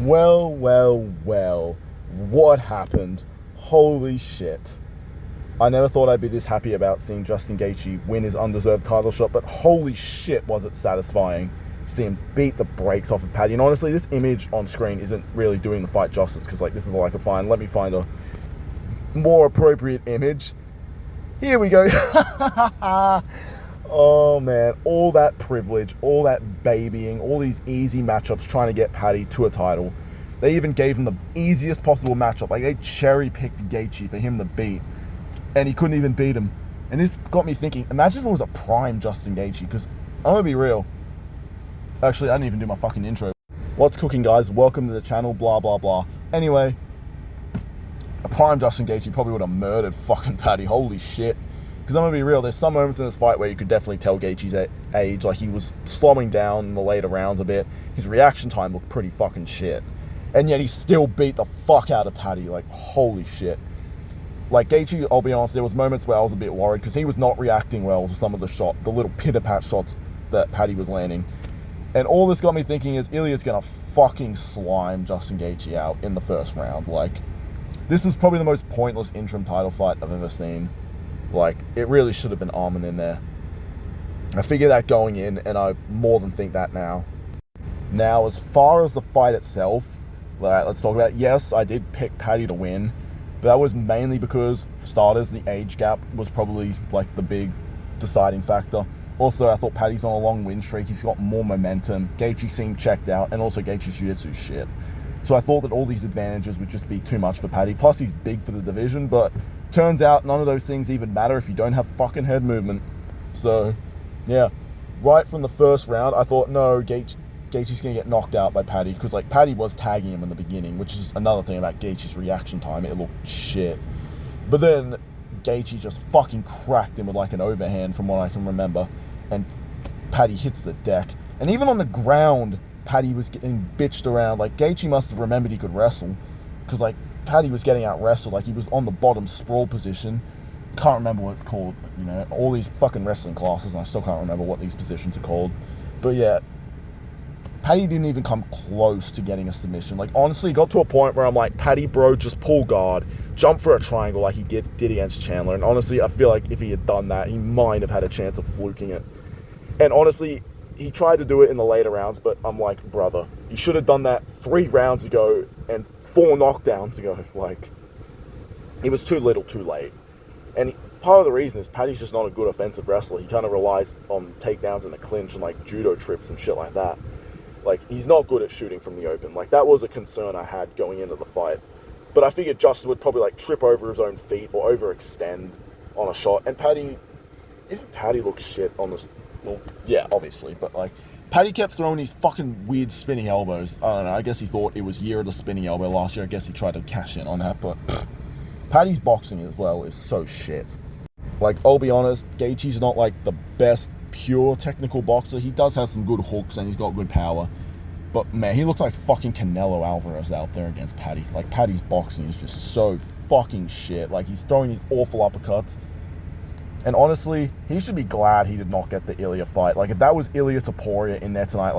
Well, what happened? Holy shit. I never thought I'd be this happy about seeing Justin Gaethje win his undeserved title shot, but holy shit was it satisfying to see him beat the brakes off of Paddy. And honestly, this image on screen isn't really doing the fight justice, because this is all I could find. Let me find a more appropriate image. Here we go. Oh man, all that privilege, all that babying, all these easy matchups trying to get Paddy to a title. They even gave him the easiest possible matchup. They cherry-picked Gaethje for him to beat, and he couldn't even beat him. And this got me thinking, imagine if it was a prime Justin Gaethje, because I'm gonna be real. Actually, I didn't even do my fucking intro. What's cooking, guys? Welcome to the channel, blah, blah, blah. Anyway, a prime Justin Gaethje probably would have murdered fucking Paddy. Holy shit. Because I'm going to be real, there's some moments in this fight where you could definitely tell Gaethje's age. He was slowing down in the later rounds a bit. His reaction time looked pretty fucking shit. And yet he still beat the fuck out of Paddy. Holy shit. Gaethje, I'll be honest, there was moments where I was a bit worried because he was not reacting well to some of the little pitter-pat shots that Paddy was landing. And all this got me thinking is Ilya's going to fucking slime Justin Gaethje out in the first round. This was probably the most pointless interim title fight I've ever seen. It really should have been Arman in there. I figured that going in, and I more than think that now. Now, as far as the fight itself, let's talk about it. Yes, I did pick Paddy to win, but that was mainly because, for starters, the age gap was probably, the big deciding factor. Also, I thought Paddy's on a long win streak. He's got more momentum. Gaethje seemed checked out, and also Gaethje's jiu-jitsu shit. So I thought that all these advantages would just be too much for Paddy. Plus, he's big for the division, but turns out none of those things even matter if you don't have fucking head movement. So, yeah. Right from the first round, I thought, no, Gaethje's going to get knocked out by Paddy. Because, Paddy was tagging him in the beginning, which is another thing about Gaethje's reaction time. It looked shit. But then, Gaethje just fucking cracked him with, an overhand, from what I can remember. And Paddy hits the deck. And even on the ground, Paddy was getting bitched around. Gaethje must have remembered he could wrestle. Because, Paddy was getting out wrestled. He was on the bottom sprawl position. Can't remember what it's called. But, all these fucking wrestling classes, and I still can't remember what these positions are called. But yeah, Paddy didn't even come close to getting a submission. Honestly, it got to a point where I'm like, Paddy, bro, just pull guard. Jump for a triangle like he did against Chandler. And honestly, I feel like if he had done that, he might have had a chance of fluking it. And honestly, he tried to do it in the later rounds, but I'm like, brother, you should have done that 3 rounds ago and 4 knockdowns ago. It was too little, too late. And part of the reason is Paddy's just not a good offensive wrestler. He kind of relies on takedowns in the clinch and judo trips and shit like that. He's not good at shooting from the open. That was a concern I had going into the fight. But I figured Justin would probably trip over his own feet or overextend on a shot. And Paddy looked shit on this. Well, yeah, obviously, but Paddy kept throwing these fucking weird spinning elbows. I don't know, I guess he thought it was year of the spinning elbow last year. I guess he tried to cash in on that, but Paddy's boxing as well is so shit. I'll be honest, Gaethje's not the best pure technical boxer. He does have some good hooks and he's got good power. But man, he looked like fucking Canelo Alvarez out there against Paddy. Paddy's boxing is just so fucking shit. He's throwing these awful uppercuts. And honestly, he should be glad he did not get the Ilya fight. If that was Ilya Topuria in there tonight,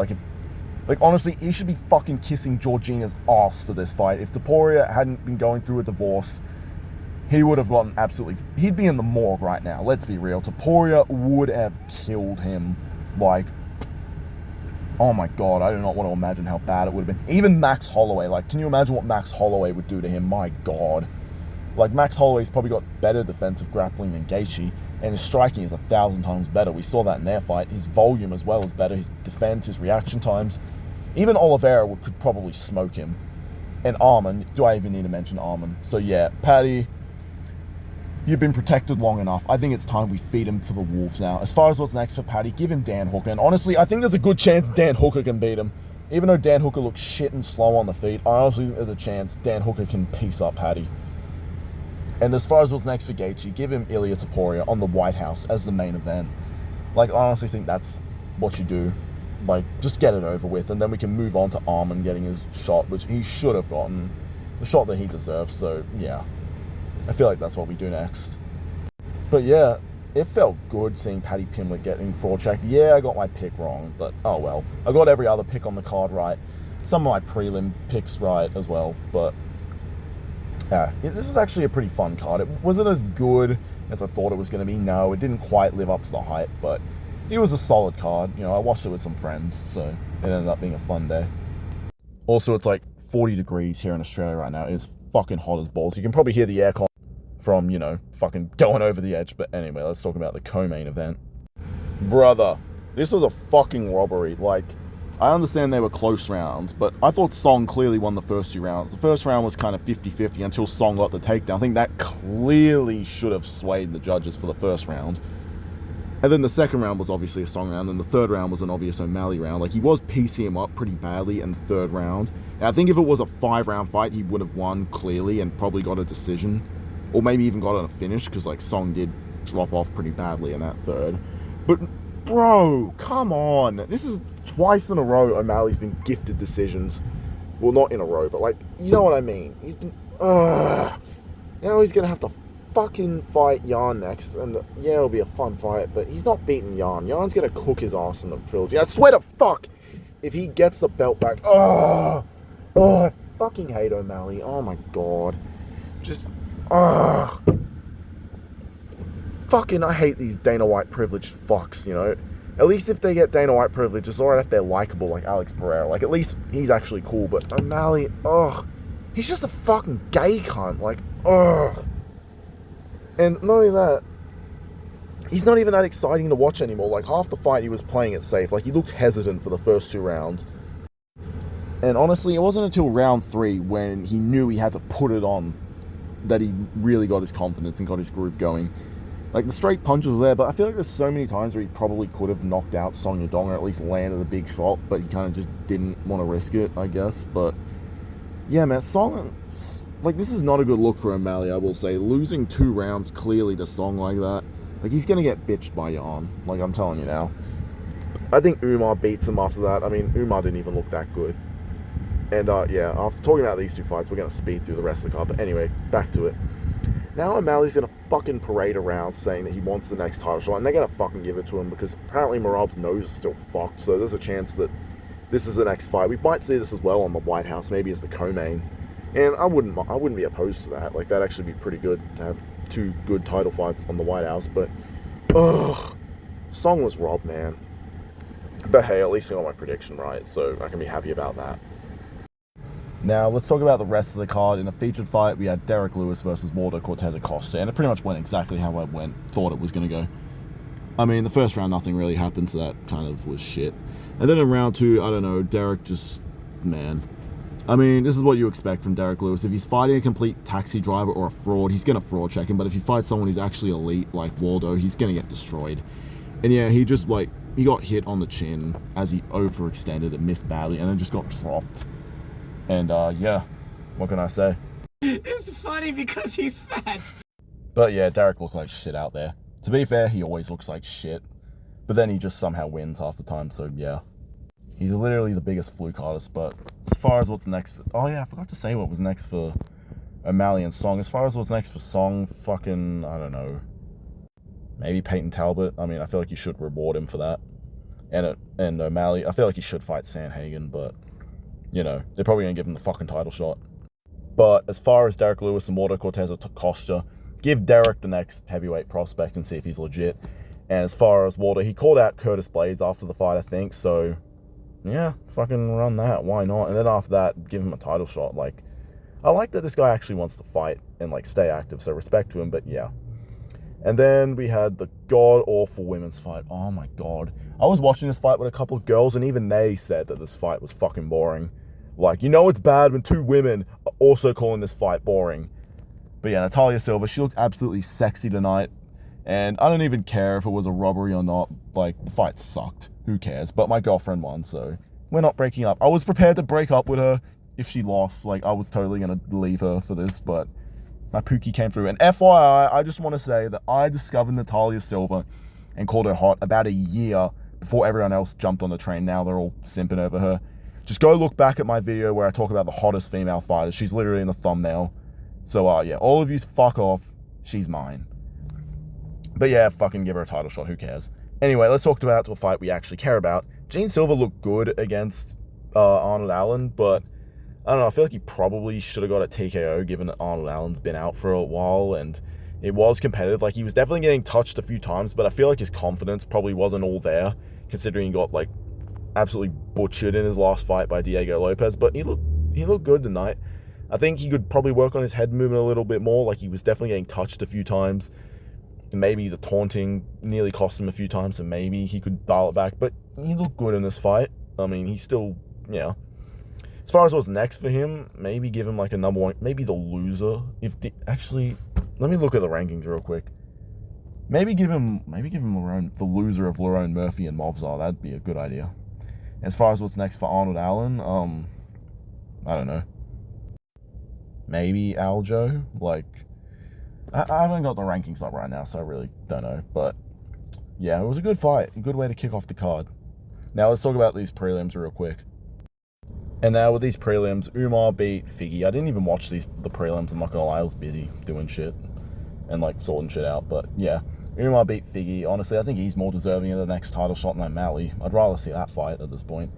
honestly, he should be fucking kissing Georgina's ass for this fight. If Topuria hadn't been going through a divorce, he would have gotten he'd be in the morgue right now. Let's be real. Topuria would have killed him. Oh my god, I do not want to imagine how bad it would have been. Even Max Holloway, can you imagine what Max Holloway would do to him? My god. Max Holloway's probably got better defensive grappling than Gaethje, and his striking is 1,000 times better. We saw that in their fight. His volume as well is better. His defense, his reaction times. Even Oliveira could probably smoke him. And Arman, do I even need to mention Arman? So yeah, Paddy, you've been protected long enough. I think it's time we feed him for the wolves now. As far as what's next for Paddy, give him Dan Hooker. And honestly, I think there's a good chance Dan Hooker can beat him. Even though Dan Hooker looks shit and slow on the feet, I honestly think there's a chance Dan Hooker can piece up Paddy. And as far as what's next for Gaethje, give him Ilya Topuria on the White House as the main event. I honestly think that's what you do. Just get it over with, and then we can move on to Arman getting his shot, which he should have gotten. The shot that he deserves, so yeah. I feel like that's what we do next. But yeah, it felt good seeing Paddy Pimblett getting fraud checked. Yeah, I got my pick wrong, but oh well. I got every other pick on the card right. some of my prelim picks right as well, but yeah, this was actually a pretty fun card. It wasn't as good as I thought it was going to be. No, it didn't quite live up to the hype, but it was a solid card. You know, I watched it with some friends, so it ended up being a fun day. Also, it's like 40 degrees here in Australia right now. It's fucking hot as balls. You can probably hear the aircon from, you know, fucking going over the edge. But anyway, let's talk about the co-main event. Brother, this was a fucking robbery. Like, I understand they were close rounds, but I thought Song clearly won the first 2 rounds. The first round was kind of 50-50 until Song got the takedown. I think that clearly should have swayed the judges for the first round. And then the second round was obviously a Song round, and the third round was an obvious O'Malley round. Like, he was piecing him up pretty badly in the third round. And I think if it was a 5-round fight, he would have won clearly and probably got a decision. Or maybe even got a finish, because, like, Song did drop off pretty badly in that third. But, bro, come on. This is twice in a row O'Malley's been gifted decisions. Well, not in a row, but, like, you know what I mean. He's been, now he's going to have to fucking fight Yarn next, and yeah, it'll be a fun fight, but he's not beating Yarn. Yarn's gonna cook his ass in the trilogy. I swear to fuck, if he gets the belt back, I fucking hate O'Malley. Oh my god, just fucking, I hate these Dana White privileged fucks. You know, at least if they get Dana White privilege, it's alright if they're likable, like Alex Pereira. Like, at least he's actually cool. But O'Malley, he's just a fucking gay cunt. Like, And not only that, he's not even that exciting to watch anymore. Like, half the fight he was playing it safe. Like, he looked hesitant for the first 2 rounds. And honestly, it wasn't until round 3 when he knew he had to put it on that he really got his confidence and got his groove going. Like, the straight punches were there, but I feel like there's so many times where he probably could have knocked out Song Yadong or at least landed a big shot, but he kind of just didn't want to risk it, I guess. But yeah, man, Song, like, this is not a good look for O'Malley, I will say. Losing 2 rounds clearly to Song like that. Like, he's going to get bitched by Yarn. Like, I'm telling you now. I think Umar beats him after that. I mean, Umar didn't even look that good. And, yeah, after talking about these 2 fights, we're going to speed through the rest of the card. But anyway, back to it. Now O'Malley's going to fucking parade around saying that he wants the next title shot. And they're going to fucking give it to him because apparently Merab's nose is still fucked. So there's a chance that this is the next fight. We might see this as well on the White House, maybe as the co-main. And I wouldn't be opposed to that. Like, that'd actually be pretty good to have 2 good title fights on the White House. But, Song was robbed, man. But hey, at least I got my prediction right, so I can be happy about that. Now, let's talk about the rest of the card. In a featured fight, we had Derek Lewis versus Walter Cortez Acosta, and it pretty much went exactly how I thought it was going to go. I mean, the first round, nothing really happened, so that kind of was shit. And then in round 2, I don't know, Derek just, man. I mean, this is what you expect from Derek Lewis. If he's fighting a complete taxi driver or a fraud, he's going to fraud check him. But if he fights someone who's actually elite, like Waldo, he's going to get destroyed. And yeah, he just, like, he got hit on the chin as he overextended and missed badly, and then just got dropped. And, yeah, what can I say? It's funny because he's fat. But yeah, Derek looked like shit out there. To be fair, he always looks like shit. But then he just somehow wins half the time, so yeah. He's literally the biggest fluke artist, but as far as what's next for... Oh yeah, I forgot to say what was next for O'Malley and Song. As far as what's next for Song, fucking, I don't know. Maybe Peyton Talbot. I mean, I feel like you should reward him for that. And O'Malley, I feel like he should fight Sandhagen, but, you know, they're probably going to give him the fucking title shot. But as far as Derek Lewis and Walter Cortez Acosta, give Derek the next heavyweight prospect and see if he's legit. And as far as Walter, he called out Curtis Blades after the fight, I think, so... yeah, fucking run that. Why not? And then after that, give him a title shot. Like, I like that this guy actually wants to fight and, like, stay active, so respect to him, but yeah. And then we had the god-awful women's fight. Oh, my God. I was watching this fight with a couple of girls, and even they said that this fight was fucking boring. Like, you know it's bad when 2 women are also calling this fight boring. But yeah, Natalia Silva, she looked absolutely sexy tonight. And I don't even care if it was a robbery or not. Like, the fight sucked. Who cares? But my girlfriend won, so we're not breaking up. I was prepared to break up with her if she lost. Like, I was totally going to leave her for this, but my Pookie came through. And FYI, I just want to say that I discovered Natalia Silva and called her hot about a year before everyone else jumped on the train. Now they're all simping over her. Just go look back at my video where I talk about the hottest female fighters. She's literally in the thumbnail. So, yeah, all of you fuck off. She's mine. But yeah, fucking give her a title shot. Who cares? Anyway, let's talk about a fight we actually care about. Jean Silva looked good against Arnold Allen, but I don't know. I feel like he probably should have got a TKO given that Arnold Allen's been out for a while and it was competitive. Like, he was definitely getting touched a few times, but I feel like his confidence probably wasn't all there, considering he got like absolutely butchered in his last fight by Diego Lopez. But he looked good tonight. I think he could probably work on his head movement a little bit more. Like, he was definitely getting touched a few times. And maybe the taunting nearly cost him a few times, so maybe he could dial it back. But he looked good in this fight. I mean, he's still, yeah. As far as what's next for him, maybe give him like a number one, maybe the loser. Actually, let me look at the rankings real quick. Maybe give him the loser of Lerone Murphy and Movzar. That'd be a good idea. As far as what's next for Arnold Allen, I don't know. Maybe Aljo. Like, I haven't got the rankings up right now, so I really don't know. But yeah, it was a good fight. A good way to kick off the card. Now let's talk about these prelims real quick. And now with these prelims, Umar beat Figgy. I didn't even watch the prelims, I'm not gonna lie, I was busy doing shit and like sorting shit out. But yeah, Umar beat Figgy. Honestly, I think he's more deserving of the next title shot than O'Malley. I'd rather see that fight at this point.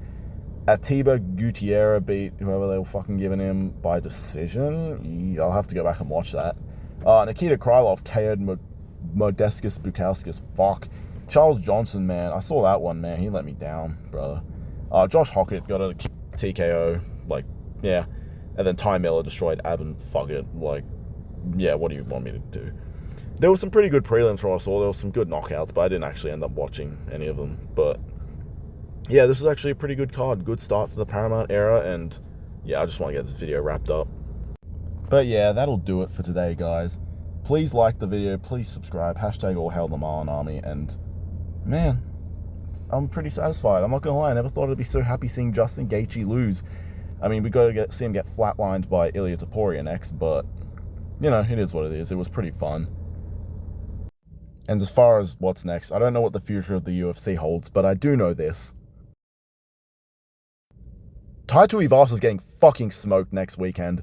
Atiba Gutierrez beat whoever they were fucking giving him by decision. I'll have to go back and watch that. Nikita Krylov KO'd Modestus Bukauskas. Fuck. Charles Johnson, man. I saw that one, man. He let me down, brother. Josh Hockett got a TKO. Like, yeah. And then Ty Miller destroyed Adam Fuggett. Like, yeah, what do you want me to do? There were some pretty good prelims from what I saw. There were some good knockouts, but I didn't actually end up watching any of them. But yeah, this was actually a pretty good card. Good start to the Paramount era. And yeah, I just want to get this video wrapped up. But yeah, that'll do it for today, guys. Please like the video. Please subscribe. # all hail the Marlin Army. And man, I'm pretty satisfied. I'm not going to lie. I never thought I'd be so happy seeing Justin Gaethje lose. I mean, we got to see him get flatlined by Ilia Topuria next, but, you know, it is what it is. It was pretty fun. And as far as what's next, I don't know what the future of the UFC holds, but I do know this. Tai Tuivasa is getting fucking smoked next weekend.